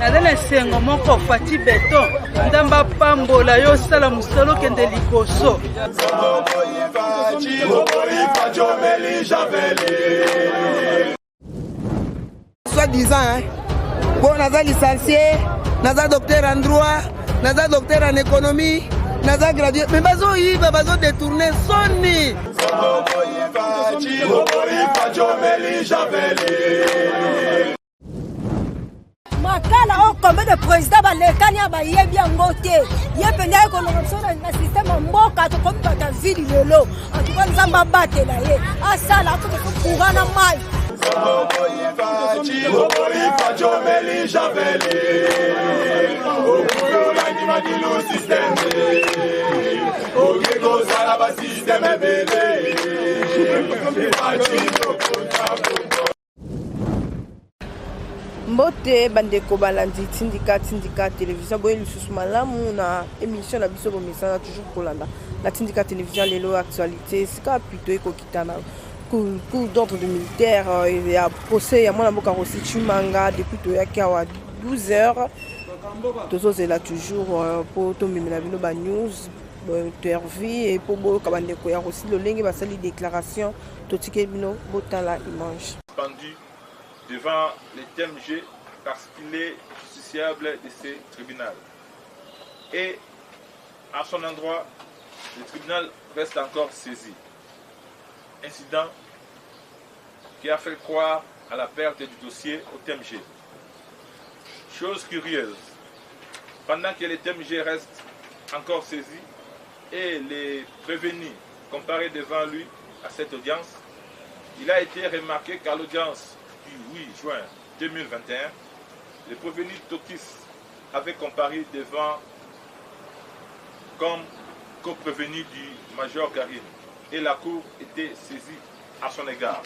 naza na esengo moko Fati Beton ndamba pambola yo sala musolo kende likoso soi-disant bon naza licencié naza docteur en droit naza docteur en économie naza gradué mais bazoyiba bazodétourne soni makala o combien de président balekani ya bayebi yango te ye mpenza ye kolonga biso na systeme ya mboka tokomi bato ya vili lelo antuka nzambe abatela ye asala akoki kokuga na mai Mbote bandeko balandi tindika télévision boye lisusu malamu na émission na biso bomesana toujours kolanda la tindika télévision lelo actualité sika plutôt ekokitana coup d'ordre de militaire il y a procès ya mwana mboka Rossi Chimanga depuis toyaki awa 12h tozozela toujours po tomemela bino ba news interview et po boyoka bandeko ya Rossi lolenge basali déclaration totike bino botala image devant les TMG parce qu'il est justiciable de ces tribunaux. Et à son endroit, le tribunal reste encore saisi. Incident qui a fait croire à la perte du dossier au TMG. Chose curieuse, pendant que les TMG restent encore saisis et les prévenus comparés devant lui à cette audience, il a été remarqué qu'à l'audience du 8 juin 2021, le prévenu Tokis avait comparé devant comme co-prévenu du major Karine et la cour était saisie à son égard.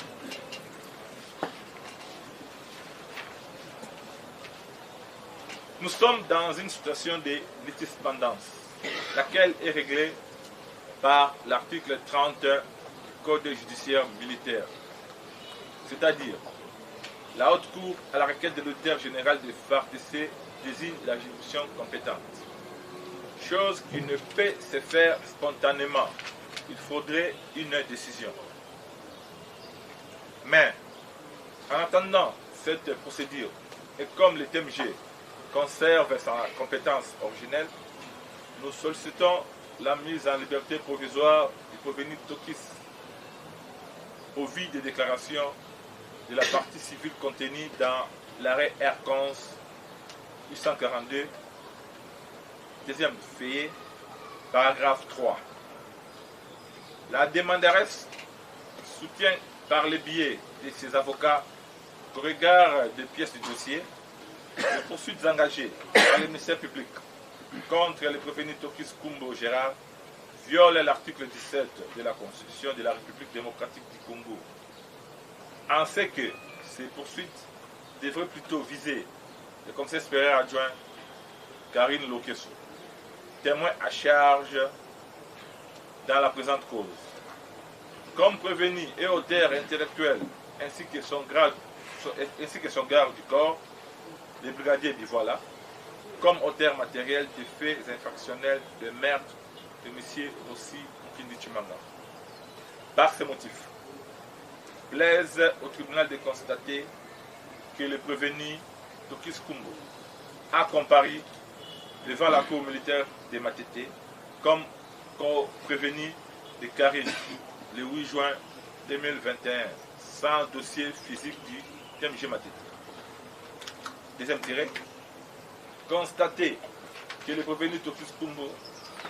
Nous sommes dans une situation de litispendance, laquelle est réglée par l'article 30 du Code judiciaire militaire, c'est-à-dire la haute cour, à la requête de l'auditeur général de FARDC, désigne la juridiction compétente. Chose qui ne peut se faire spontanément. Il faudrait une décision. Mais, en attendant cette procédure, et comme le TMG conserve sa compétence originelle, nous sollicitons la mise en liberté provisoire du prévenu Tokis au vu des déclarations de la partie civile contenue dans l'arrêt R11 842, deuxième feuillet, paragraphe 3. La demanderesse soutient par le biais de ses avocats qu'au regard des pièces du dossier, les poursuites engagées par le ministère public contre le prévenu Tokis Kumbo Gérard violent l'article 17 de la Constitution de la République démocratique du Congo. En ce que ces poursuites devraient plutôt viser le commissaire supérieur adjoint Karine Lokesso, témoin à charge dans la présente cause. Comme prévenu et auteur intellectuel ainsi que son garde du corps, le brigadier Bivoila, comme auteur matériel des faits infractionnels de meurtre de M. Rossi Chimanga. Par ces motifs, plaise au tribunal de constater que le prévenu Tokis Kumbo a comparé devant la cour militaire de Matete comme prévenu de Karine le 8 juin 2021 sans dossier physique du TMG Matete. Deuxième tiré, constater que le prévenu Tokis Kumbo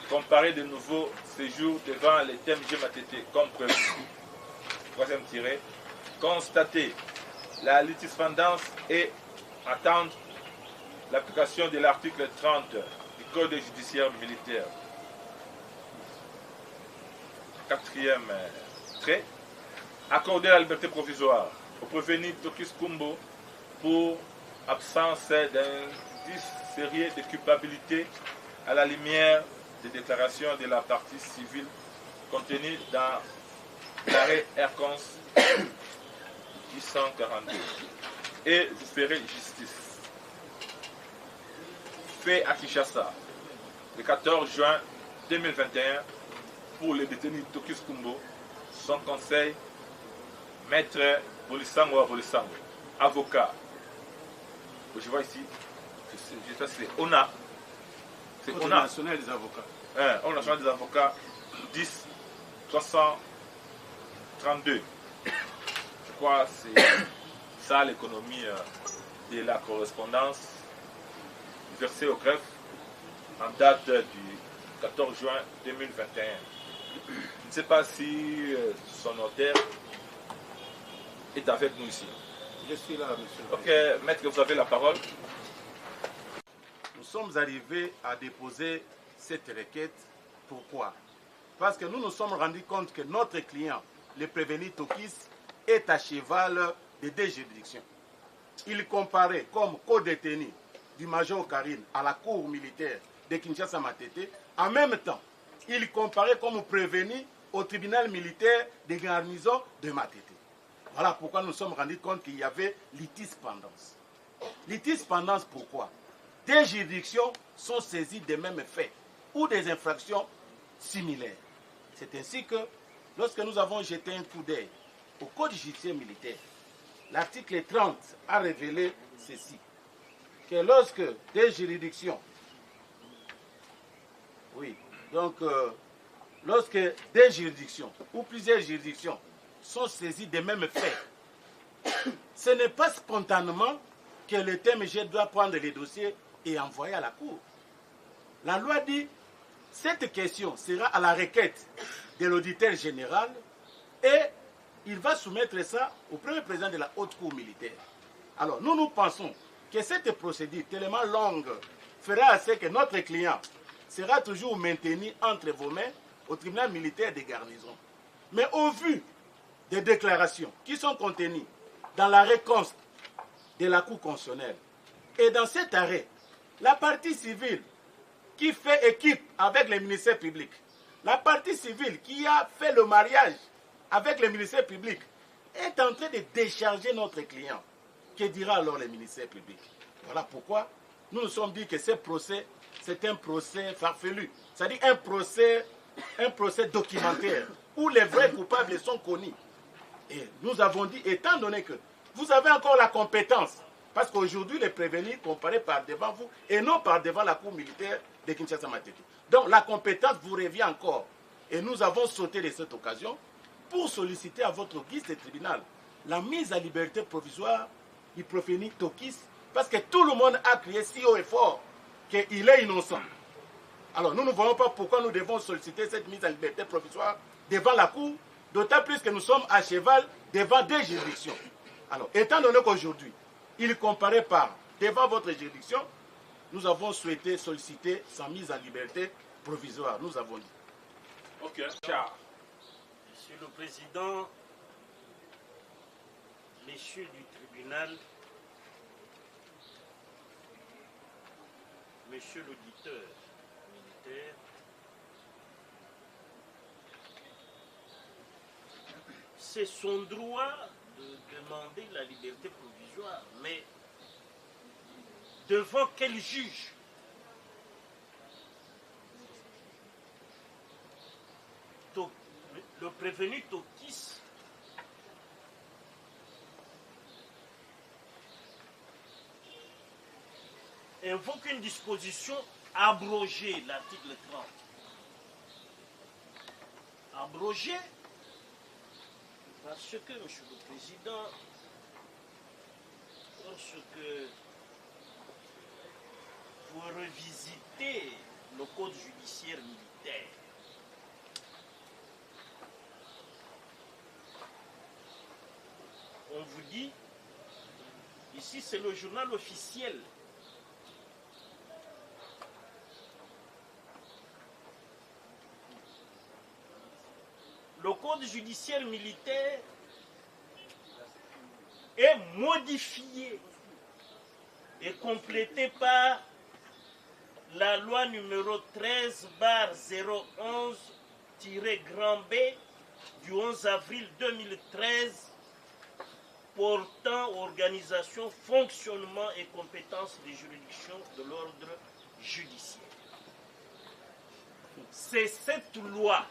comparait de nouveau ses jours devant le TMG Matete comme prévenu. Troisième tiré, constater la litispendance et attendre l'application de l'article 30 du Code judiciaire militaire. Quatrième trait, accorder la liberté provisoire au prévenu Tokis Kumbo pour absence d'indice sérieux de culpabilité à la lumière des déclarations de la partie civile contenues dans l'arrêt R11 842 et vous ferez justice. fait à Kinshasa le 14 juin 2021 pour le détenu Tokis Kumbo, son conseil, maître Bolisango Bolisango, avocat. Je vois ici, c'est ONA. C'est ONA. National des avocats. Ordre national des avocats 10 332. Je crois que c'est ça l'économie de la correspondance versée au greffe en date du 14 juin 2021. Je ne sais pas si son notaire est avec nous ici. Je suis là, monsieur. Ok, maître, vous avez la parole. Nous sommes arrivés à déposer cette requête. Pourquoi? Parce que nous nous sommes rendus compte que notre client, le prévenu Tokis, est à cheval de deux juridictions. Il comparait comme co-détenu du major Karine à la cour militaire de Kinshasa Matete. En même temps, il comparait comme prévenu au tribunal militaire de garnison de Matete. Voilà pourquoi nous nous sommes rendus compte qu'il y avait litispendance. Litispendance pourquoi? Des juridictions sont saisies des mêmes faits ou des infractions similaires. C'est ainsi que, lorsque nous avons jeté un coup d'œil au Code judiciaire militaire, l'article 30 a révélé ceci, que lorsque des juridictions, lorsque des juridictions ou plusieurs juridictions sont saisies des mêmes faits, ce n'est pas spontanément que le TMG doit prendre les dossiers et envoyer à la cour. La loi dit, cette question sera à la requête de l'auditeur général et il va soumettre ça au premier président de la haute cour militaire. Alors, nous pensons que cette procédure tellement longue fera à ce que notre client sera toujours maintenu entre vos mains au tribunal militaire des garnisons. Mais au vu des déclarations qui sont contenues dans l'arrêt const de la Cour constitutionnelle et dans cet arrêt, la partie civile qui fait équipe avec le ministère public, la partie civile qui a fait le mariage avec le ministère public, est en train de décharger notre client. Que dira alors le ministère public? Voilà pourquoi nous nous sommes dit que ce procès, c'est un procès farfelu. C'est-à-dire un procès documentaire où les vrais coupables sont connus. Et nous avons dit, étant donné que vous avez encore la compétence, parce qu'aujourd'hui, les prévenus comparaient par devant vous et non par devant la cour militaire de Kinshasa Matete. Donc la compétence vous revient encore. Et nous avons sauté de cette occasion pour solliciter à votre guise de tribunal la mise à liberté provisoire du prévenu Tokis, parce que tout le monde a crié si haut et fort qu'il est innocent. Alors nous ne voyons pas pourquoi nous devons solliciter cette mise à liberté provisoire devant la cour, d'autant plus que nous sommes à cheval devant des juridictions. Alors, étant donné qu'aujourd'hui, il comparait par devant votre juridiction, nous avons souhaité solliciter sa mise en liberté provisoire. Nous avons dit. Ok, Charles. Monsieur le Président, messieurs du tribunal, monsieur l'auditeur militaire, c'est son droit de demander la liberté provisoire, mais devant quel juge? Le prévenu Tokis invoque une disposition abrogée, l'article 30. Abrogée parce que, Monsieur le Président, lorsque vous revisitez le code judiciaire militaire, on vous dit, ici c'est le journal officiel, le code judiciaire militaire est modifié et complété par la loi numéro 13/011-B du 11 avril 2013 portant organisation, fonctionnement et compétences des juridictions de l'ordre judiciaire. C'est cette loi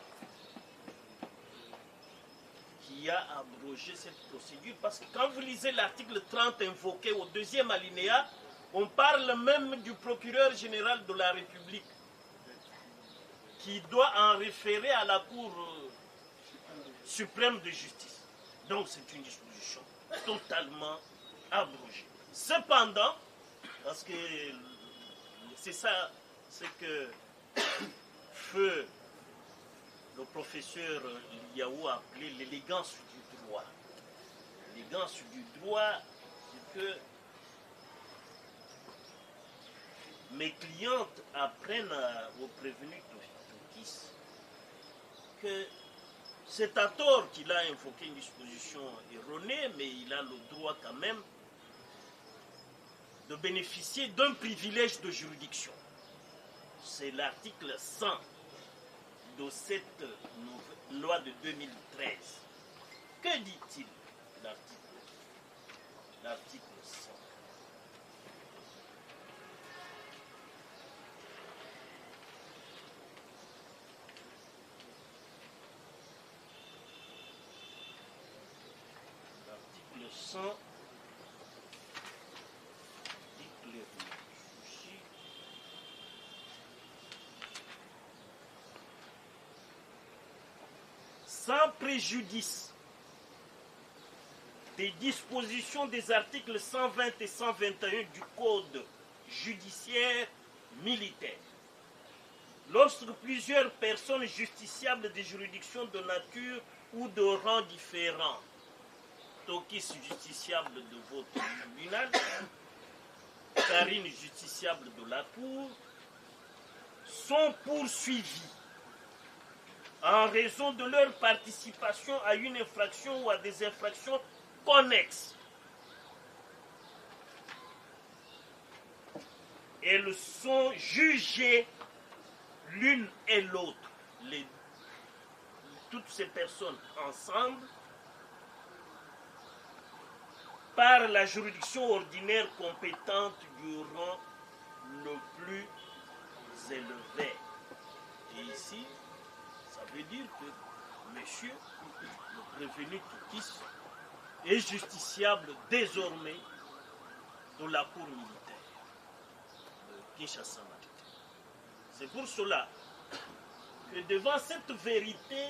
qui a abrogé cette procédure, parce que quand vous lisez l'article 30 invoqué au deuxième alinéa, on parle même du procureur général de la République qui doit en référer à la Cour suprême de justice. Donc c'est une disposition totalement abrogée. Cependant, parce que c'est ça ce que feu le professeur Liaou a appelé l'élégance du droit. L'élégance du droit, c'est que mes clientes apprennent aux prévenus Tokis que c'est à tort qu'il a invoqué une disposition erronée, mais il a le droit quand même de bénéficier d'un privilège de juridiction. C'est l'article 100 de cette loi de 2013. Que dit-il l'article 100? L'article 100 dit clairement ceci. Sans préjudice des dispositions des articles 120 et 121 du Code judiciaire militaire, lorsque plusieurs personnes justiciables des juridictions de nature ou de rang différents, Tokis justiciable de votre tribunal, Karine justiciable de la Cour, sont poursuivis en raison de leur participation à une infraction ou à des infractions connexes. Elles sont jugées l'une et l'autre, toutes ces personnes ensemble, par la juridiction ordinaire compétente du rang le plus élevé. Et ici, ça veut dire que monsieur le prévenu Tokis est justiciable désormais de la cour militaire de Kinshasa. C'est pour cela que devant cette vérité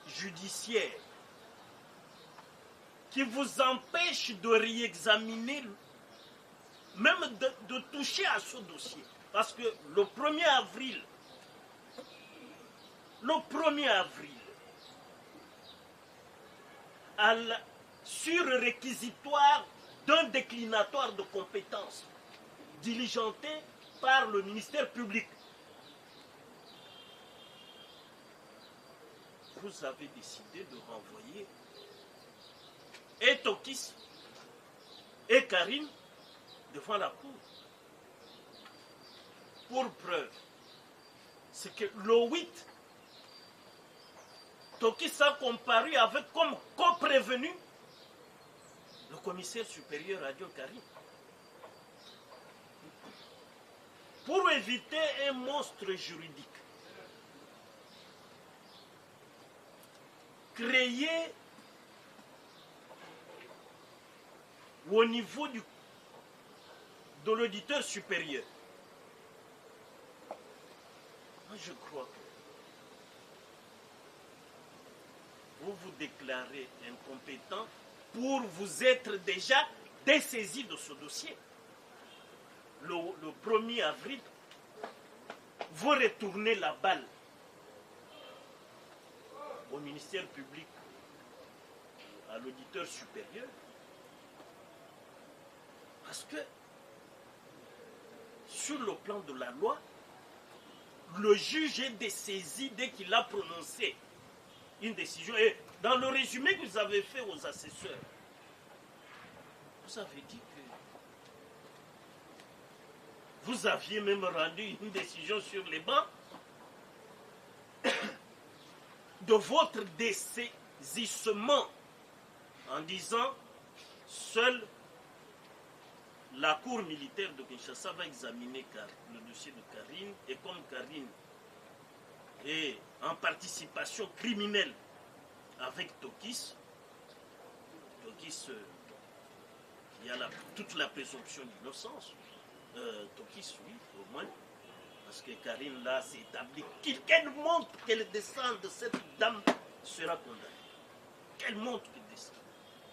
judiciaire qui vous empêche de réexaminer, même de toucher à ce dossier, parce que le 1er avril, sur réquisitoire d'un déclinatoire de compétences diligenté par le ministère public, vous avez décidé de renvoyer et Tokis et Karine devant la cour. Pour preuve, c'est que le 8, Tokis a comparu avec comme co-prévenu le commissaire supérieur Adiol Karine. Pour éviter un monstre juridique, créé au niveau de l'auditeur supérieur. Moi, je crois que vous vous déclarez incompétent pour vous être déjà dessaisi de ce dossier. Le 1er avril, vous retournez la balle au ministère public, à l'auditeur supérieur, parce que sur le plan de la loi, le juge est dessaisi dès qu'il a prononcé une décision. Et dans le résumé que vous avez fait aux assesseurs, vous avez dit que vous aviez même rendu une décision sur les bancs de votre dessaisissement en disant seule la cour militaire de Kinshasa va examiner le dossier de Karine, et comme Karine est en participation criminelle avec Tokis, il y a toute la présomption d'innocence. Tokis, oui, au moins, parce que Karine là s'est établi qu'elle montre qu'elle descend de cette dame sera condamnée. Qu'elle montre qu'elle descend.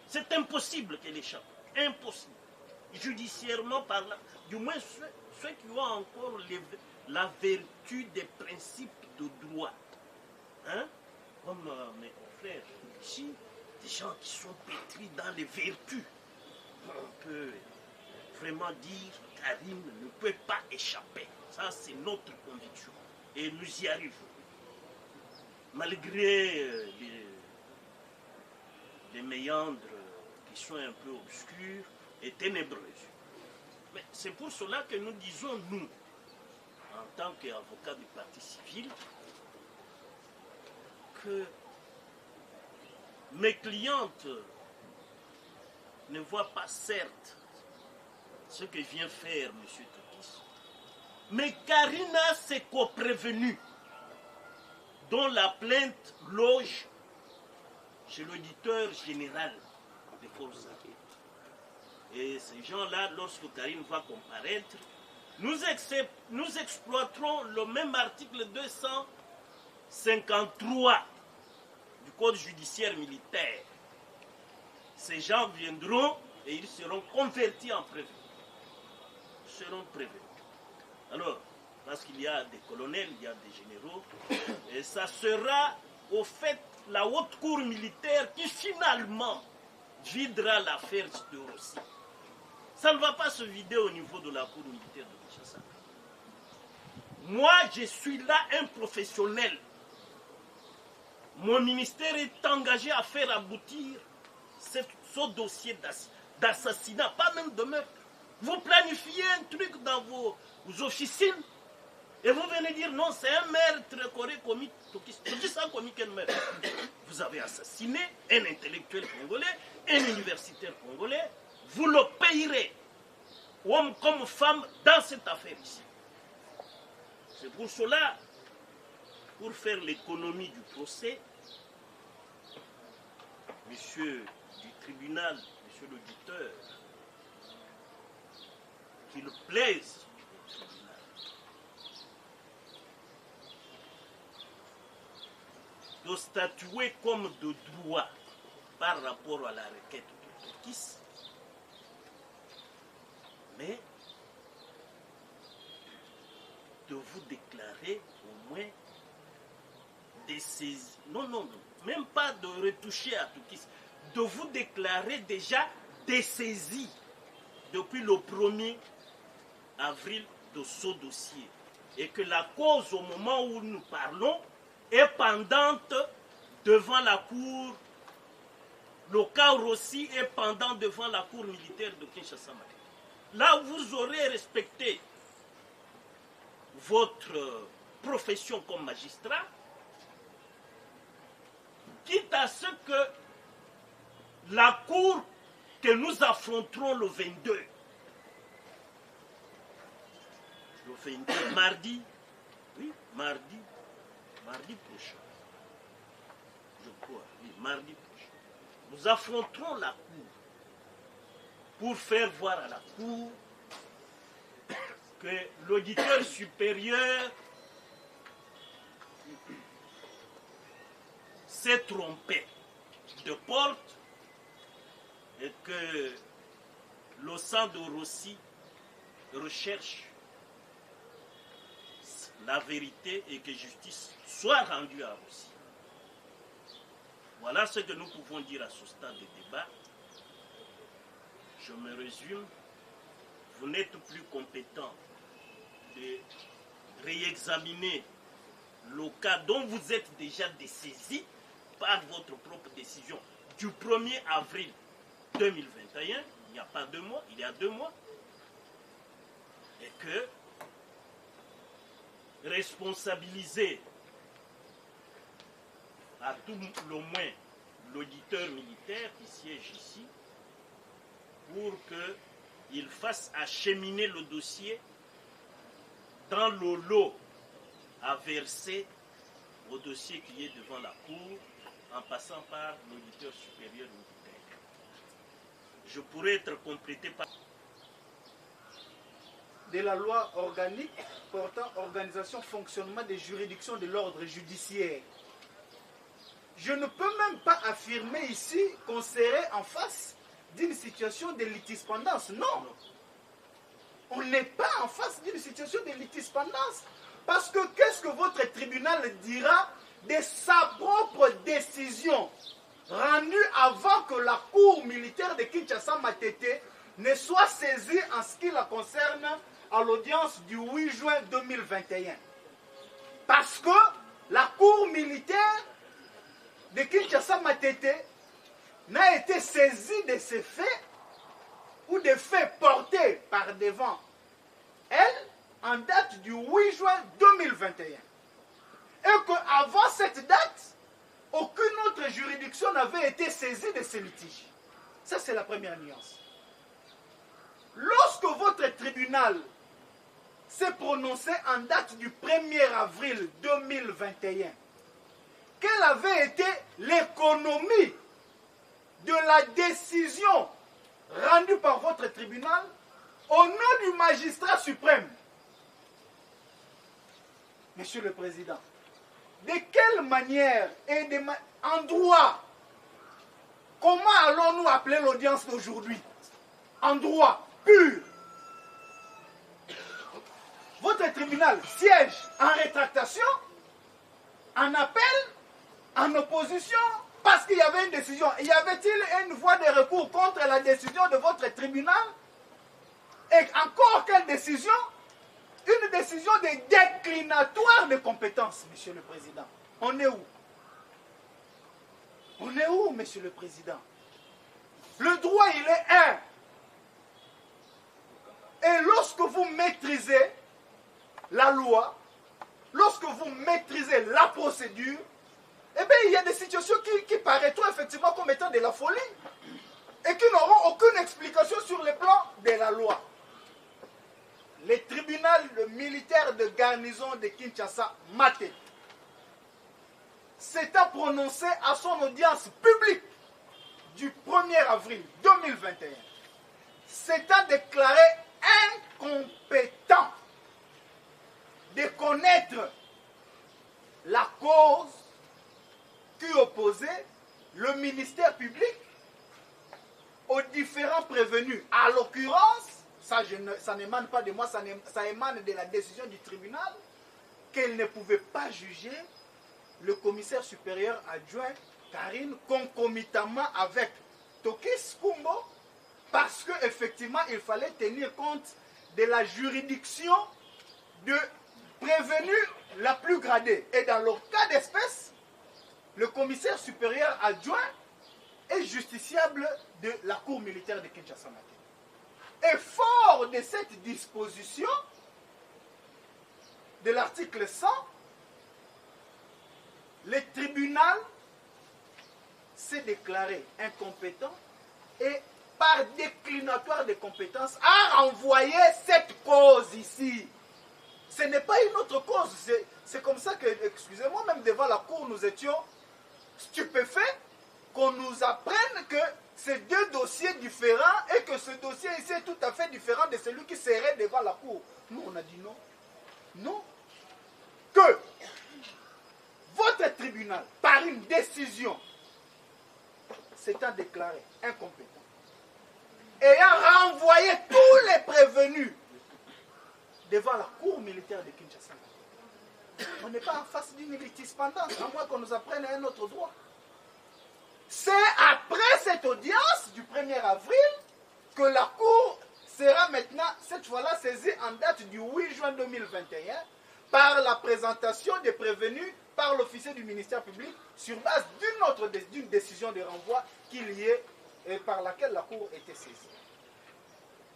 C'est impossible qu'elle échappe. Impossible. Judiciairement parlant, du moins ceux qui ont encore la vertu des principes de droit. Hein? Comme mes confrères ici, des gens qui sont pétris dans les vertus. On peut vraiment dire Karim ne peut pas échapper. Ça, c'est notre conviction. Et nous y arrivons. Malgré les méandres qui sont un peu obscurs et ténébreuses. Mais c'est pour cela que nous disons, nous, en tant qu'avocats du parti civil, que mes clientes ne voient pas certes ce que vient faire M. Tokis, mais Karina s'est co-prévenue, dont la plainte loge chez l'auditeur général des forces armées. Et ces gens-là, lorsque Karine va comparaître, nous exploiterons le même article 253 du Code judiciaire militaire. Ces gens viendront et ils seront convertis en prévenus. Ils seront prévenus. Alors, parce qu'il y a des colonels, il y a des généraux, et ça sera au fait la haute cour militaire qui finalement videra l'affaire de Rossi. Ça ne va pas se vider au niveau de la cour militaire de Kinshasa. Moi, je suis là un professionnel. Mon ministère est engagé à faire aboutir ce dossier d'assassinat, pas même de meurtre. Vous planifiez un truc dans vos officines et vous venez dire non, c'est un meurtre qu'aurait commis Tokis. Tokis a commis quel meurtre? Vous avez assassiné un intellectuel congolais, un universitaire congolais. Vous le payerez, homme comme femme, dans cette affaire ici. C'est pour cela, pour faire l'économie du procès, monsieur du tribunal, monsieur l'auditeur, qu'il plaise au tribunal de statuer comme de droit par rapport à la requête de Tokis, mais de vous déclarer au moins des saisies. Non, même pas de retoucher à Tokis, de vous déclarer déjà des saisies depuis le 1er avril de ce dossier. Et que la cause au moment où nous parlons est pendante devant la cour. Le cas Rossi est pendant devant la cour militaire de Kinshasa. Là, vous aurez respecté votre profession comme magistrat, quitte à ce que la cour que nous affronterons le 22, mardi prochain, je crois, oui, mardi prochain, nous affronterons la cour pour faire voir à la cour que l'auditeur supérieur s'est trompé de porte et que le sang de Rossi recherche la vérité et que justice soit rendue à Rossi. Voilà ce que nous pouvons dire à ce stade de débat. Je me résume, vous n'êtes plus compétent de réexaminer le cas dont vous êtes déjà dessaisi par votre propre décision du 1er avril 2021, il n'y a pas 2 mois, il y a 2 mois, et que responsabiliser à tout le moins l'auditeur militaire qui siège ici pour que il fasse acheminer le dossier dans le lot à verser au dossier qui est devant la Cour en passant par l'auditeur supérieur militaire. Je pourrais être complété par... de la loi organique portant organisation fonctionnement des juridictions de l'ordre judiciaire. Je ne peux même pas affirmer ici qu'on serait en face d'une situation de litispendance. Non. On n'est pas en face d'une situation de litispendance. Parce que qu'est-ce que votre tribunal dira de sa propre décision rendue avant que la cour militaire de Kinshasa Matete ne soit saisie en ce qui la concerne à l'audience du 8 juin 2021. Parce que la cour militaire de Kinshasa Matete n'a été saisie de ces faits ou des faits portés par devant elle en date du 8 juin 2021. Et qu'avant cette date, aucune autre juridiction n'avait été saisie de ces litiges. Ça, c'est la première nuance. Lorsque votre tribunal s'est prononcé en date du 1er avril 2021, quelle avait été l'économie de la décision rendue par votre tribunal au nom du magistrat suprême? Monsieur le Président, de quelle manière et en droit, comment allons-nous appeler l'audience d'aujourd'hui? En droit pur. Votre tribunal siège en rétractation, en appel, en opposition, parce qu'il y avait une décision. Y avait-il une voie de recours contre la décision de votre tribunal? Et encore quelle décision? Une décision de déclinatoire de compétences, Monsieur le Président. On est où? On est où, Monsieur le Président? Le droit, il est un. Et lorsque vous maîtrisez la loi, lorsque vous maîtrisez la procédure, eh bien, il y a des situations qui paraîtront effectivement comme étant de la folie et qui n'auront aucune explication sur le plan de la loi. Le tribunal militaire de garnison de Kinshasa Matete s'étant prononcé à son audience publique du 1er avril 2021, s'étant déclaré incompétent de connaître la cause qui opposait le ministère public aux différents prévenus. À l'occurrence, ça n'émane pas de moi, ça émane de la décision du tribunal qu'elle ne pouvait pas juger le commissaire supérieur adjoint Karine concomitamment avec Tokis Kumbo, parce qu'effectivement il fallait tenir compte de la juridiction de prévenu la plus gradée. Et dans leur cas d'espèce, le commissaire supérieur adjoint est justiciable de la cour militaire de Kinshasa Matete. Et fort de cette disposition de l'article 100, le tribunal s'est déclaré incompétent et par déclinatoire de compétences a renvoyé cette cause ici. Ce n'est pas une autre cause. C'est comme ça que, excusez-moi, même devant la cour, nous étions stupéfaits qu'on nous apprenne que c'est deux dossiers différents et que ce dossier ici est tout à fait différent de celui qui serait devant la cour. Nous, on a dit non. Non. Que votre tribunal, par une décision, s'étant déclaré incompétent, ayant renvoyé tous les prévenus devant la cour militaire de Kinshasa. On n'est pas en face d'une litispendance, à moins qu'on nous apprenne un autre droit. C'est après cette audience du 1er avril que la cour sera maintenant, cette fois-là, saisie en date du 8 juin 2021 par la présentation des prévenus par l'officier du ministère public sur base d'une décision de renvoi qu'il y ait et par laquelle la cour était saisie.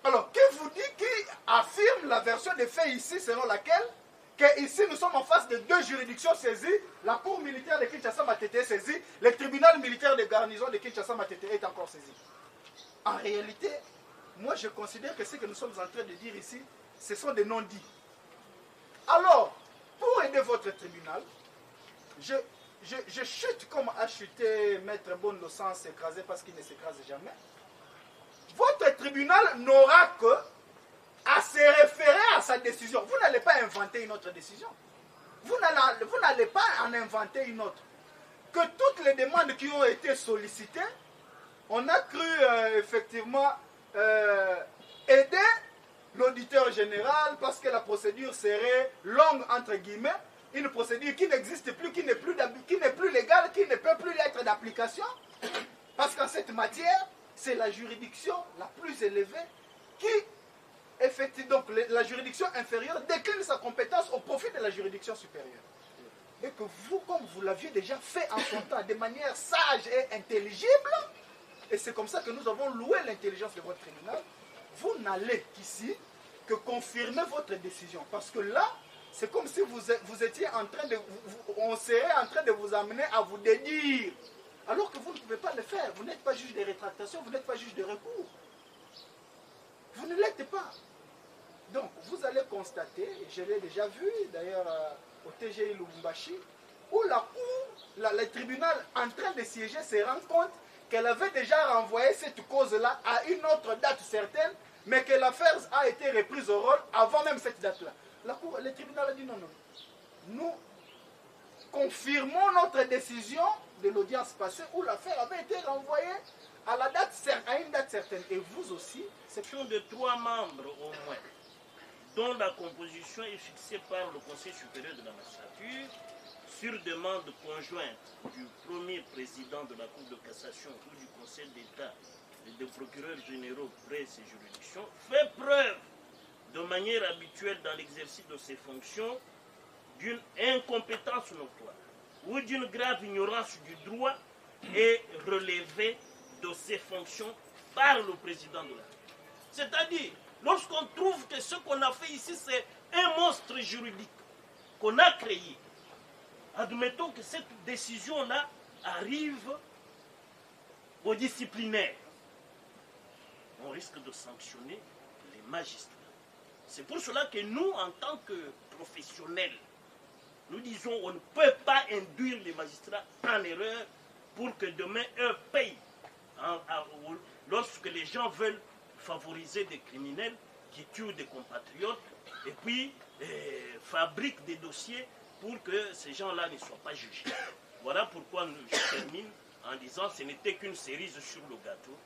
Alors, qui vous dit, qui affirme la version des faits ici selon laquelle ici nous sommes en face de deux juridictions saisies, la cour militaire de Kinshasa Matete est saisie, le tribunal militaire de garnison de Kinshasa Matete est encore saisi. En réalité, moi je considère que ce que nous sommes en train de dire ici, ce sont des non-dits. Alors, pour aider votre tribunal, je chute comme a chuté Maître Bondo sans s'écraser parce qu'il ne s'écrase jamais. Votre tribunal n'aura que à se référer à sa décision. Vous n'allez pas inventer une autre décision. Vous n'allez pas en inventer une autre. Que toutes les demandes qui ont été sollicitées, on a cru effectivement aider l'auditeur général parce que la procédure serait longue entre guillemets, une procédure qui n'existe plus, qui n'est plus légale, qui ne peut plus être d'application, parce qu'en cette matière, c'est la juridiction la plus élevée qui effectue, donc la juridiction inférieure décline sa compétence au profit de la juridiction supérieure. Et que vous, comme vous l'aviez déjà fait en son temps, de manière sage et intelligible, et c'est comme ça que nous avons loué l'intelligence de votre tribunal, vous n'allez qu'ici que confirmer votre décision. Parce que là, c'est comme si vous étiez en train de... on serait en train de vous amener à vous dédire. Alors que vous ne pouvez pas le faire. Vous n'êtes pas juge de rétractation, vous n'êtes pas juge de recours. Vous ne l'êtes pas. Donc, vous allez constater, et je l'ai déjà vu, d'ailleurs au TGI Lubumbashi, où la cour, le tribunal en train de siéger se rend compte qu'elle avait déjà renvoyé cette cause-là à une autre date certaine, mais que l'affaire a été reprise au rôle avant même cette date-là. Le tribunal a dit non, non. Nous confirmons notre décision de l'audience passée où l'affaire avait été renvoyée à une date certaine. Et vous aussi, section de 3 membres au moins, dont la composition est fixée par le Conseil supérieur de la magistrature, sur demande conjointe du premier président de la Cour de cassation ou du Conseil d'État et des procureurs généraux près ces juridictions, fait preuve de manière habituelle dans l'exercice de ses fonctions d'une incompétence notoire ou d'une grave ignorance du droit et relevé de ses fonctions par le président de la République. C'est-à-dire, lorsqu'on trouve que ce qu'on a fait ici, c'est un monstre juridique qu'on a créé, admettons que cette décision-là arrive au disciplinaire, on risque de sanctionner les magistrats. C'est pour cela que nous, en tant que professionnels, nous disons on ne peut pas induire les magistrats en erreur pour que demain eux payent lorsque les gens veulent favoriser des criminels qui tuent des compatriotes et puis fabriquent des dossiers pour que ces gens-là ne soient pas jugés. Voilà pourquoi je termine en disant que ce n'était qu'une cerise sur le gâteau.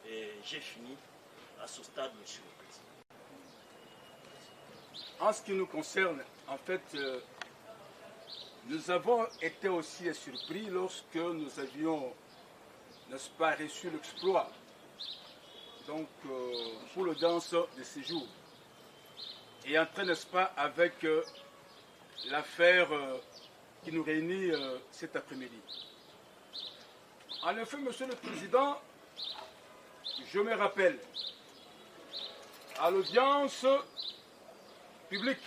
Et j'ai fini à ce stade, monsieur le président. En ce qui nous concerne, en fait, nous avons été aussi surpris lorsque nous avions, n'est-ce pas, reçu l'exploit donc pour l'audience de séjour. Et entrer, n'est-ce pas, avec l'affaire qui nous réunit cet après-midi. En effet, Monsieur le Président, je me rappelle, à l'audience publique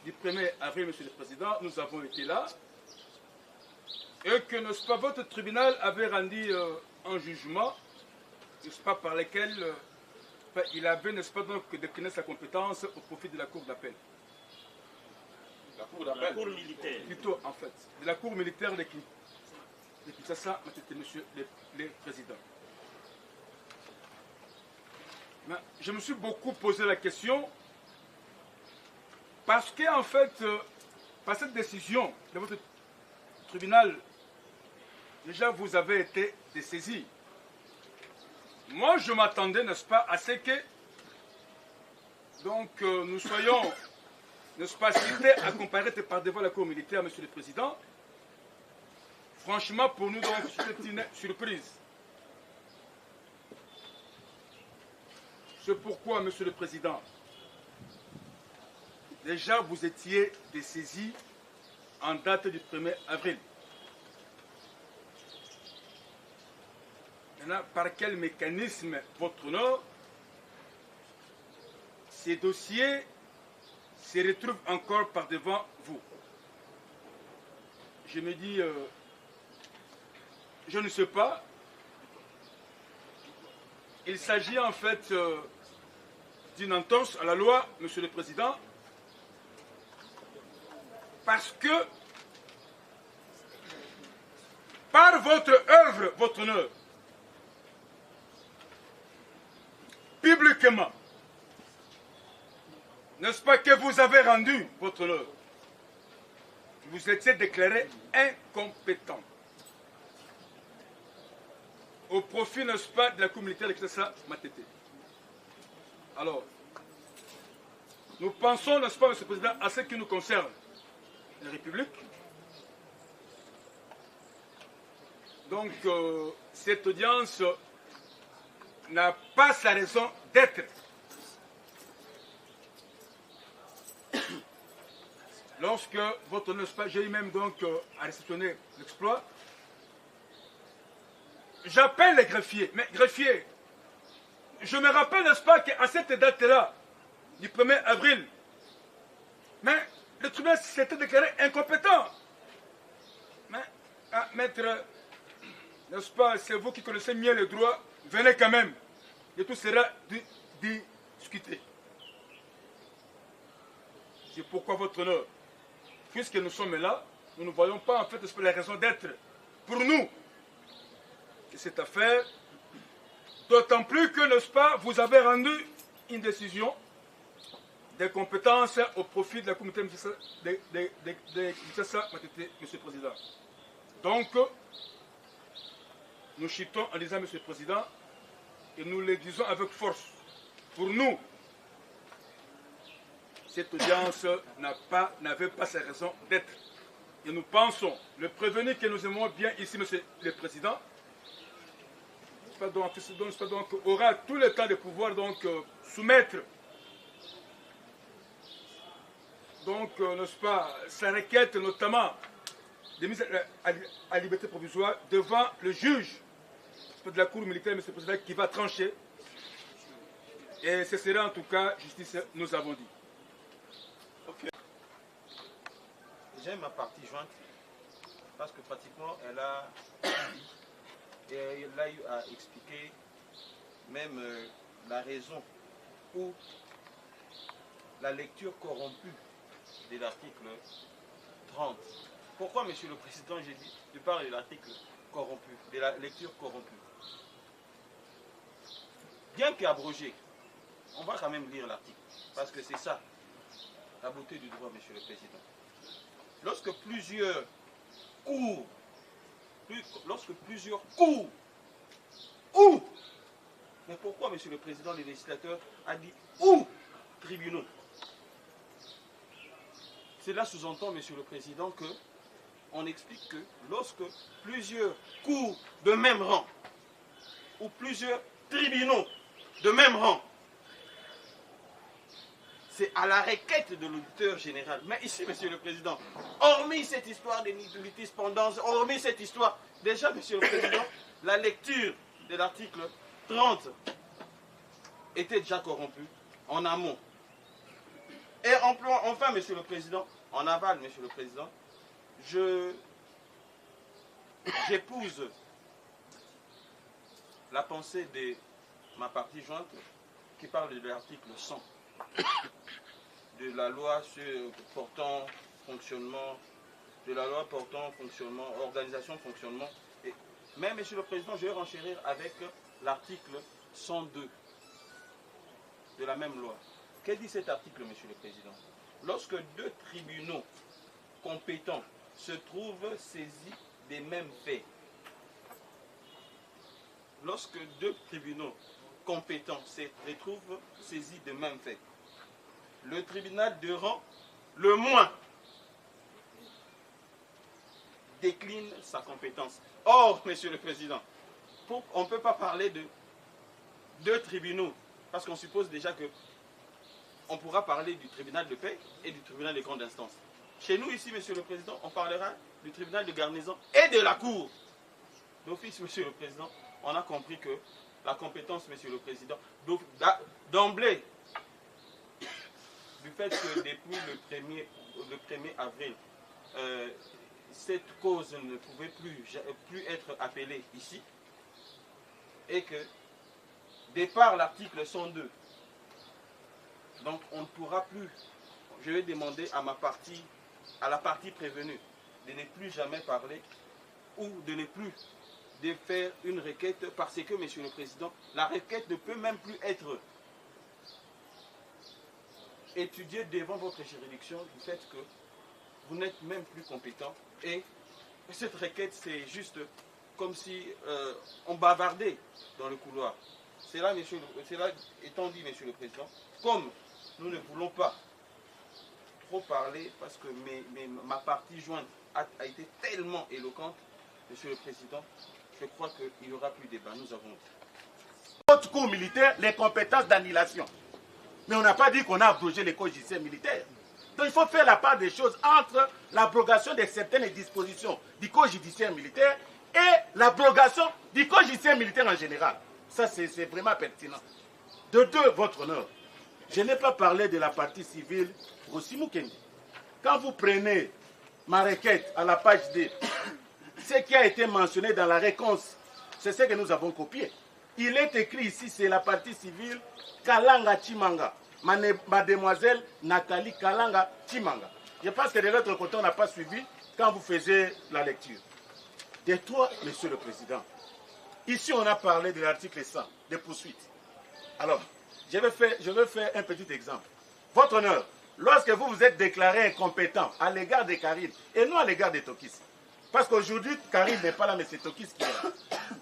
du 1er avril, Monsieur le Président, nous avons été là, et que, n'est-ce pas, votre tribunal avait rendu un jugement, n'est-ce pas, par lequel il avait, n'est-ce pas, donc décliné sa compétence au profit de la Cour d'appel. La Cour d'appel. La Cour militaire. Plutôt, en fait, de la Cour militaire de Kinshasa, Monsieur le Président. Mais je me suis beaucoup posé la question, parce qu'en fait, par cette décision de votre tribunal, déjà vous avez été dessaisi. Moi, je m'attendais, n'est-ce pas, à ce que donc, nous soyons, n'est-ce pas, cités à comparaître par devant la Cour militaire, Monsieur le Président. Franchement, pour nous, donc, c'était une surprise. C'est pourquoi, Monsieur le Président, déjà vous étiez dessaisi en date du 1er avril. Maintenant, par quel mécanisme votre nom, ces dossiers se retrouvent encore par devant vous? Je me dis, je ne sais pas. il s'agit en fait d'une entorse à la loi, Monsieur le Président, parce que par votre œuvre, votre honneur, publiquement, n'est-ce pas que vous avez rendu votre honneur, vous étiez déclaré incompétent au profit, n'est-ce pas, de la communauté de Kinshasa Matete. Alors, nous pensons, n'est-ce pas, Monsieur le Président, à ce qui nous concerne, la République. Donc, cette audience n'a pas sa raison d'être. Lorsque votre honneur, j'ai eu même donc à réceptionner l'exploit, j'appelle les greffiers. Mais greffiers, je me rappelle, n'est-ce pas, qu'à cette date-là, du 1er avril, mais le tribunal s'était déclaré incompétent. Mais, maître, n'est-ce pas, c'est vous qui connaissez mieux le droit, venez quand même, et tout sera discuté. C'est pourquoi votre honneur, puisque nous sommes là, nous ne voyons pas en fait la raison d'être pour nous de cette affaire, d'autant plus que, n'est-ce pas, vous avez rendu une décision des compétences au profit de la communauté de Kinshasa Matete, Monsieur le Président. Donc, nous chutons en disant, Monsieur le Président, et nous le disons avec force. Pour nous, cette audience n'avait pas sa raison d'être. Et nous pensons, le prévenu que nous aimons bien ici, Monsieur le Président, aura tout le temps de pouvoir donc soumettre donc, n'est-ce pas, sa requête notamment de mise à liberté provisoire devant le juge de la Cour militaire, M. le Président, qui va trancher. Et ce sera en tout cas justice, nous avons dit. Ok. J'aime ma partie jointe parce que pratiquement elle a dit et elle a eu à expliquer même la raison ou la lecture corrompue de l'article 30. Pourquoi, Monsieur le Président, j'ai dit, je parle de l'article corrompu, de la lecture corrompue. Bien qu'abrogé, on va quand même lire l'article, parce que c'est ça, la beauté du droit, Monsieur le Président. Lorsque plusieurs cours, ou, mais pourquoi, Monsieur le Président, le législateur a dit ou tribunaux? Cela sous-entend, Monsieur le Président, que on explique que lorsque plusieurs cours de même rang ou plusieurs tribunaux de même rang, c'est à la requête de l'auditeur général. Mais ici, Monsieur le Président, hormis cette histoire de litispendance, hormis cette histoire, déjà, Monsieur le Président, la lecture de l'article 30 était déjà corrompue en amont. Et enfin, Monsieur le Président, en aval, Monsieur le Président, j'épouse la pensée de ma partie jointe qui parle de l'article 100 de la loi portant fonctionnement, organisation, fonctionnement. Mais, Monsieur le Président, je vais renchérir avec l'article 102 de la même loi. Qu'est-ce que dit cet article, Monsieur le Président? Lorsque deux tribunaux compétents se trouvent saisis des mêmes faits, lorsque deux tribunaux compétents se retrouvent saisis des mêmes faits, le tribunal de rang le moins décline sa compétence. Or, Monsieur le Président, on ne peut pas parler de deux tribunaux, parce qu'on suppose déjà que on pourra parler du tribunal de paix et du tribunal de grande instance. Chez nous, ici, Monsieur le Président, on parlera du tribunal de garnison et de la Cour. D'office, Monsieur le Président, on a compris que la compétence, Monsieur le Président, d'emblée, du fait que depuis le 1er avril, cette cause ne pouvait plus être appelée ici, et que de par l'article 102. Donc on ne pourra plus, je vais demander à la partie prévenue de ne plus jamais parler ou de ne plus de faire une requête parce que, Monsieur le Président, la requête ne peut même plus être étudiée devant votre juridiction du fait que vous n'êtes même plus compétent et cette requête c'est juste comme si on bavardait dans le couloir. Cela étant dit, Monsieur le Président, comme nous ne voulons pas trop parler parce que ma partie jointe a été tellement éloquente, Monsieur le Président, je crois qu'il n'y aura plus de débat. Nous avons notre cours militaire, les compétences d'annulation. Mais on n'a pas dit qu'on a abrogé les codes judiciaires militaires. Donc il faut faire la part des choses entre l'abrogation de certaines dispositions du code judiciaire militaire et l'abrogation du code judiciaire militaire en général. Ça, c'est vraiment pertinent. De deux, votre honneur, je n'ai pas parlé de la partie civile Rossi Mukendi. Quand vous prenez ma requête à la page D, ce qui a été mentionné dans la réponse, c'est ce que nous avons copié. Il est écrit ici, c'est la partie civile Kalanga Chimanga. Mademoiselle Nathalie Kalanga Chimanga. Je pense que de l'autre côté, on n'a pas suivi quand vous faisiez la lecture. De toi, Monsieur le Président, ici on a parlé de l'article 100, des poursuites. Alors, je vais faire un petit exemple. Votre honneur, lorsque vous vous êtes déclaré incompétent à l'égard de Karine, et non à l'égard de Tokis, parce qu'aujourd'hui, Karine n'est pas là, mais c'est Tokis qui est là.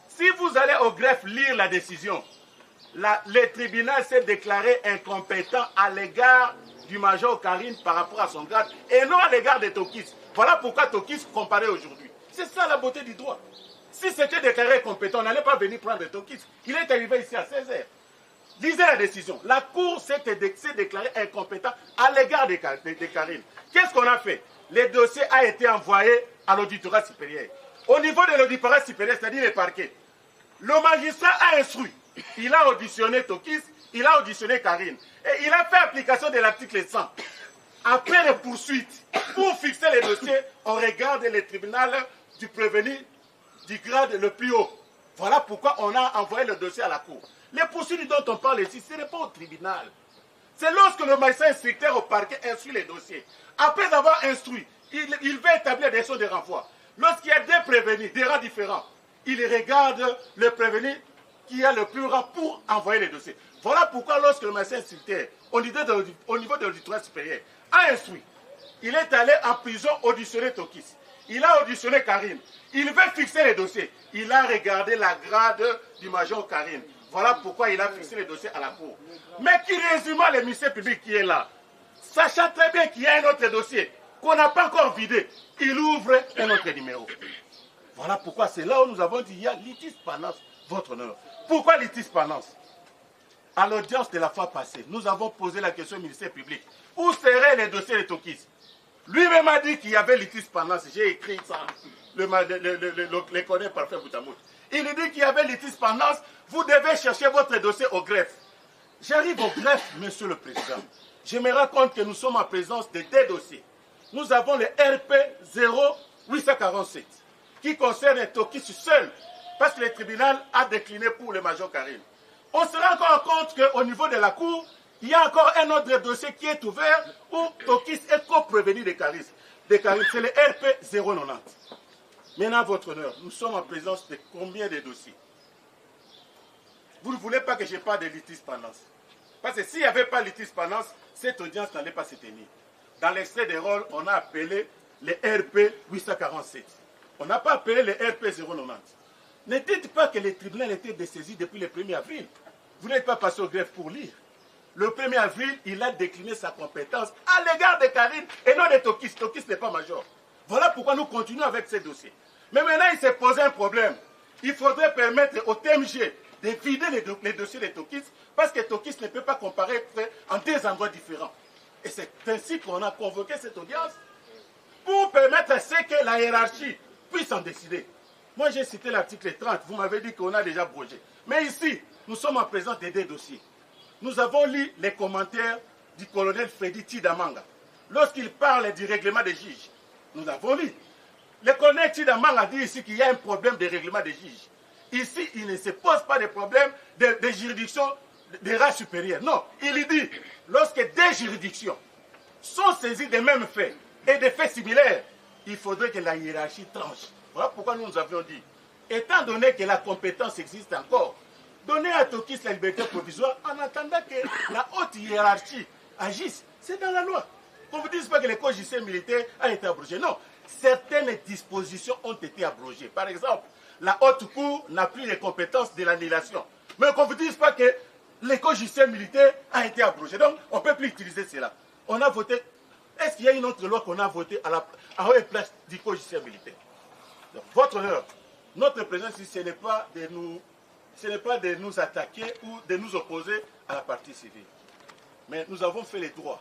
Si vous allez au greffe lire la décision, le tribunal s'est déclaré incompétent à l'égard du major Karine par rapport à son grade, et non à l'égard de Tokis. Voilà pourquoi Tokis comparait aujourd'hui. C'est ça la beauté du droit. Si c'était déclaré compétent, on n'allait pas venir prendre Tokis. Il est arrivé ici à 16h. Lisez la décision. La Cour s'est déclarée incompétent à l'égard de Karine. Qu'est-ce qu'on a fait? Le dossier a été envoyé à l'auditorat supérieur. Au niveau de l'auditorat supérieur, c'est-à-dire les parquets, le magistrat a instruit. Il a auditionné Tokis, il a auditionné Karine. Et il a fait application de l'article 100. Après les poursuites, pour fixer les dossiers, on regarde le tribunal du prévenu du grade le plus haut. Voilà pourquoi on a envoyé le dossier à la Cour. Les poursuites dont on parle ici, ce n'est pas au tribunal. C'est lorsque le magistrat instructeur au parquet instruit les dossiers. Après avoir instruit, il va établir des choses de renvoi. Lorsqu'il y a des prévenus, des rangs différents, il regarde le prévenu qui a le plus rang pour envoyer les dossiers. Voilà pourquoi lorsque le magistrat instructeur, au niveau de l'auditorat supérieur, a instruit, il est allé en prison auditionner Tokis. Il a auditionné Karine. Il veut fixer les dossiers. Il a regardé la grade du major Karine. Voilà pourquoi il a fixé les dossiers à la Cour. Mais qui résume le ministère public qui est là, sachant très bien qu'il y a un autre dossier qu'on n'a pas encore vidé, il ouvre un autre numéro. Voilà pourquoi c'est là où nous avons dit il y a litis pendens, votre honneur. Pourquoi litis pendens? À l'audience de la fois passée, nous avons posé la question au ministère public. Où seraient les dossiers de Tokis? Lui-même a dit qu'il y avait litis pendens. J'ai écrit ça, le connaît parfait Boutamout. Il dit qu'il y avait litis pendens. Vous devez chercher votre dossier au greffe. J'arrive au greffe, Monsieur le Président. Je me rends compte que nous sommes en présence de deux dossiers. Nous avons le RP 0847 qui concerne Tokis seul, parce que le tribunal a décliné pour le major Karine. On se rend encore compte qu'au niveau de la Cour, il y a encore un autre dossier qui est ouvert où Tokis est co-prévenu de Karine. C'est le RP 090. Maintenant, votre honneur, nous sommes en présence de combien de dossiers? Vous ne voulez pas que je parle de litis pendens. Parce que s'il n'y avait pas litis pendens, cette audience n'allait pas se tenir. Dans l'extrait des rôles, on a appelé le RP 847. On n'a pas appelé le RP 090. Ne dites pas que le tribunal était dessaisi depuis le 1er avril. Vous n'êtes pas passé au greffe pour lire. Le 1er avril, il a décliné sa compétence à l'égard de Karine et non de Tokis. Tokis n'est pas major. Voilà pourquoi nous continuons avec ces dossiers. Mais maintenant, il s'est posé un problème. Il faudrait permettre au TMG de vider les dossiers de Tokis parce que Tokis ne peut pas comparaître en deux endroits différents. Et c'est ainsi qu'on a convoqué cette audience pour permettre à ce que la hiérarchie puisse en décider. Moi, j'ai cité l'article 30. Vous m'avez dit qu'on a déjà abrogé. Mais ici, nous sommes en présence de deux dossiers. Nous avons lu les commentaires du colonel Freddy Tidamanga lorsqu'il parle du règlement des juges. Nous avons lu. Le colonel Tidamanga dit ici qu'il y a un problème de règlement des juges. Ici, il ne se pose pas de problème de juridiction des rangs supérieurs. Non, il dit, lorsque des juridictions sont saisies des mêmes faits et des faits similaires, il faudrait que la hiérarchie tranche. Voilà pourquoi nous avions dit, étant donné que la compétence existe encore, donner à Tokis la liberté provisoire en attendant que la haute hiérarchie agisse. C'est dans la loi. Qu'on ne vous dise pas que le code judiciaire militaire a été abrogé. Non, certaines dispositions ont été abrogées. Par exemple, la haute cour n'a plus les compétences de l'annulation. Mais qu'on ne vous dise pas que le code judiciaire militaire a été abrogé. Donc, on ne peut plus utiliser cela. On a voté. Est-ce qu'il y a une autre loi qu'on a votée à la place du code judiciaire militaire? Donc, votre heure, notre présence ici, ce n'est pas de nous attaquer ou de nous opposer à la partie civile. Mais nous avons fait les droits.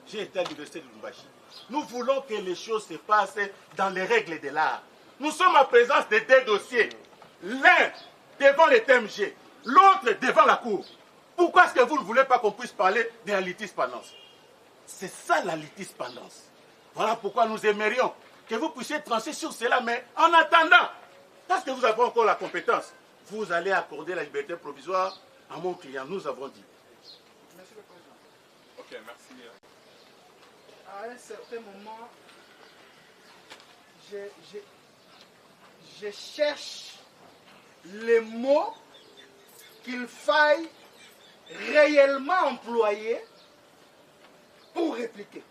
J'ai été à l'université de Lubumbashi. Nous voulons que les choses se passent dans les règles de l'art. Nous sommes en présence de deux dossiers. L'un devant le TMG, l'autre devant la cour. Pourquoi est-ce que vous ne voulez pas qu'on puisse parler de la litispendance? C'est ça la litispendance. Voilà pourquoi nous aimerions que vous puissiez trancher sur cela. Mais en attendant, parce que vous avez encore la compétence, vous allez accorder la liberté provisoire à mon client. Nous avons dit. Monsieur le Président. Ok, merci. À un certain moment, je cherche les mots qu'il faille réellement employer pour répliquer.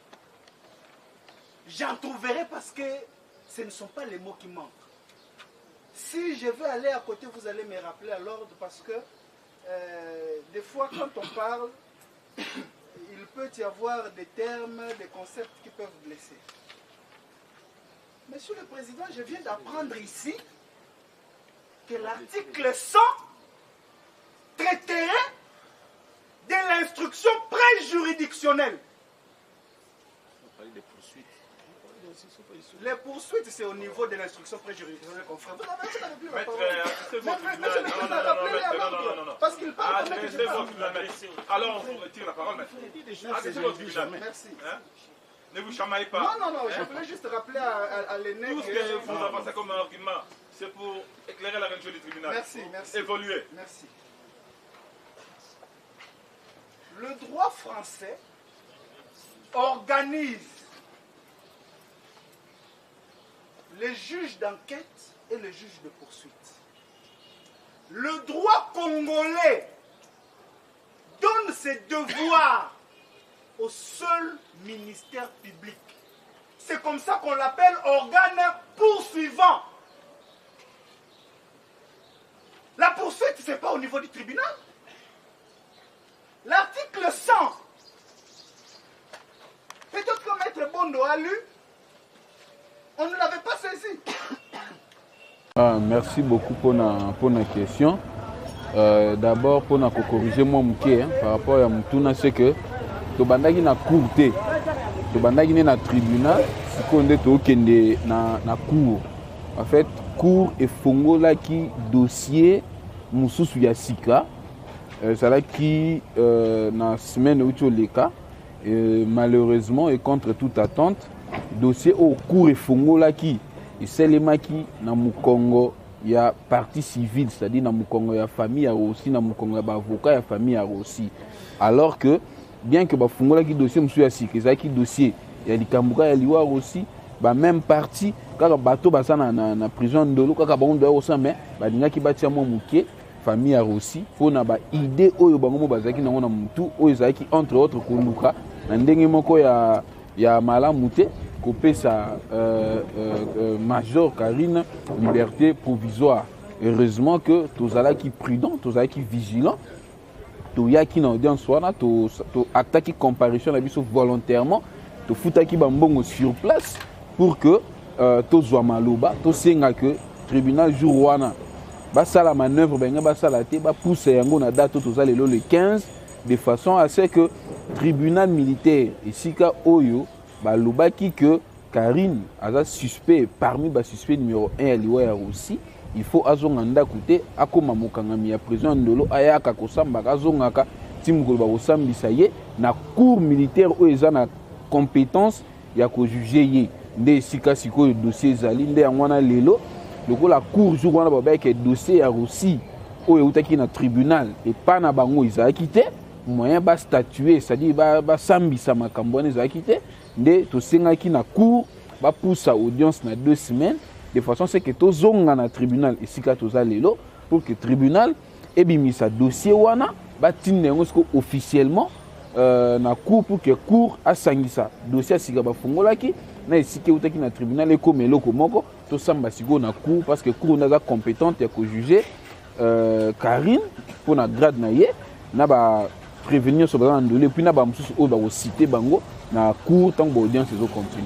J'en trouverai parce que ce ne sont pas les mots qui manquent. Si je veux aller à côté, vous allez me rappeler à l'ordre parce que des fois quand on parle, il peut y avoir des termes, des concepts qui peuvent blesser. Monsieur le Président, je viens d'apprendre ici que l'article 100 traiterait de l'instruction préjuridictionnelle. Les poursuites, c'est au niveau de l'instruction préjuridictionnelle qu'on ferait. Vous avez plus la parole. Parce qu'il parle. Alors, on vous retire la parole maintenant. Merci. Ne vous chamaillez pas. Non, je voulais juste rappeler à l'aîné. Tout ce que vous avancez comme argument, c'est pour éclairer la réaction du tribunal. Merci. Évoluer. Merci. Le droit français organise les juges d'enquête et les juges de poursuite. Le droit congolais donne ses devoirs au seul ministère public. C'est comme ça qu'on l'appelle organe poursuivant. La poursuite, ce n'est pas au niveau du tribunal. L'article 100, peut-être que Maître Bondo a lu, on ne l'avait pas saisi. Merci beaucoup pour la question. D'abord, pour corriger mon mouké par rapport à Moutouna, c'est que tu bandagi na cour te, tu bandagi na tribunal, si on est na cour. En fait, cour et fongo là qui dossier mususu ya sika, ça là qui na semaine où tu les cas, malheureusement et contre toute attente, dossier au cour et fongo là qui et seulement qui na Mukongo il y a partie civile, c'est-à-dire na Mukongo il y a famille aussi, na Mukongo il y a avocat il y a famille aussi. Alors que bien que bafungo là qui dossier monsieur ya sika, ça qui dossier il y a likambuka ya liwa aussi, ba même partie kaka bato basa na prison ndolo kaka bango aussi mais ba linga ki batia mo muke famille aussi pour na ba idée oyo bango mo bazaki nango na mutu oyo zaki entre autres koluka na ndenge moko ya malamu te kopesa Major Karine liberté provisoire. Heureusement que tozala qui prudent, tozala qui vigilant, to yaki na audience wana to attaquer comparution na biso volontairement, to futaki bambongo sur place pour que tozwa maloba, to senga que tribunal jour wana basala manœuvre benga basala te ba pousser yango na date tozala le 15 de façon à ce que tribunal militaire esika oyo balobaki que Karine aza suspect parmi ba suspect numéro 1 à Liwa aussi, il faut azonganda côté akoma mokangami ya président ndolo ayaka kosamba azongaka timukolo ba kosambisa ye na cour militaire oyo eza na compétence ya ko juger ye nde sika siko dossier zali nde ngwana lelo lokola cour jour wana babaki dossier ya Russie oyo eutaki na tribunal epa na bango ezalaki te moyen bastatuer c'est-à-dire basambisa makambo wana ezalaki te nde tosengaki na cour bapusa audience na 2 semaines de façon c'est que tozonga na tribunal esika toza lelo pour que tribunal ebimisa dossier wana batinda yango siko officiellement na cour pour que cour asangisa dossier asika bafungolaki na esika eutaki na tribunal ekoma eloko moko tosamba siko na cour parce que cour naza compétente ya kojuger Karine pour na grade na ye na ba prévenir sur ba ndolé puis na ba mususu o ba citer bango na cour tant que audience ezo continuer.